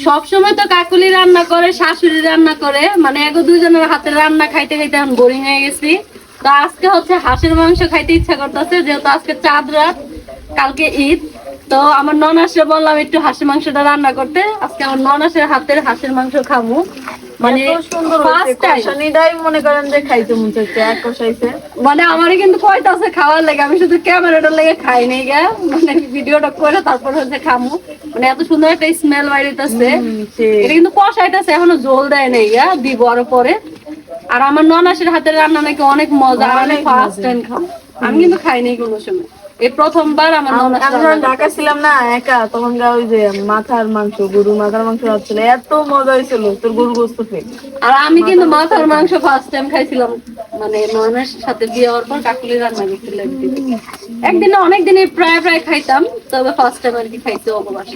সবসময় তো কাকুলি রান্না করে, শাশুড়ি রান্না করে, মানে এগো দুইজনের হাতের রান্না খাইতে খাইতে এখন বোরিং হয়ে গেছি। তো আজকে হচ্ছে হাঁসের মাংস খাইতে ইচ্ছা করতেছে, যেহেতু আজকে চাঁদ রাত, কালকে ঈদ। তো আমার ননাসে বললাম একটু হাঁসের মাংসটা রান্না করতে। আজকে আমার ননাসের হাতের হাঁসের মাংস খামু, মানে ফার্স্ট টাইম। মনে করেন যে খাইতে মন চাইছে, এক কষাইছে। মানে আমারই কিন্তু কয়তাছে খাওয়ার লেগে, আমি শুধু ক্যামেরাটার লেগে খাই নাই গা, মানে ভিডিওটা করে তারপর হচ্ছে খামু। মানে এত সুন্দর একটা স্মেল বাইরেতেছে, এটা কিন্তু কষাইতেছে, এখনো ঝোল দেয় নাই গা, দিব আরো পরে। আর আমার ননাসের হাতের রান্না নাকি অনেক মজা, আমি ফার্স্ট টাইম খাবো। আমি কিন্তু খাই নাই কোনো সময়, এই প্রথমবার আমার ননাস আমি যখন ঢাকা ছিলাম না একা, তখন ওই যে মাথার মাংস, গরুর মাথার মাংস হচ্ছিল, এত মজা হয়েছিল তোর গরু গোস্ত খেয়ে। আর আমি কিন্তু মাথার মাংস ফার্স্ট টাইম খাইছিলাম, মানে ননাসের সাথে বিয়ে হওয়ার পর কাকুলি রান্না করছিল একদিন। একদিনে অনেকদিনই প্রায় প্রায় খাইতাম, তবে ফার্স্ট টাইম আর কি খাইছি অবকাশ।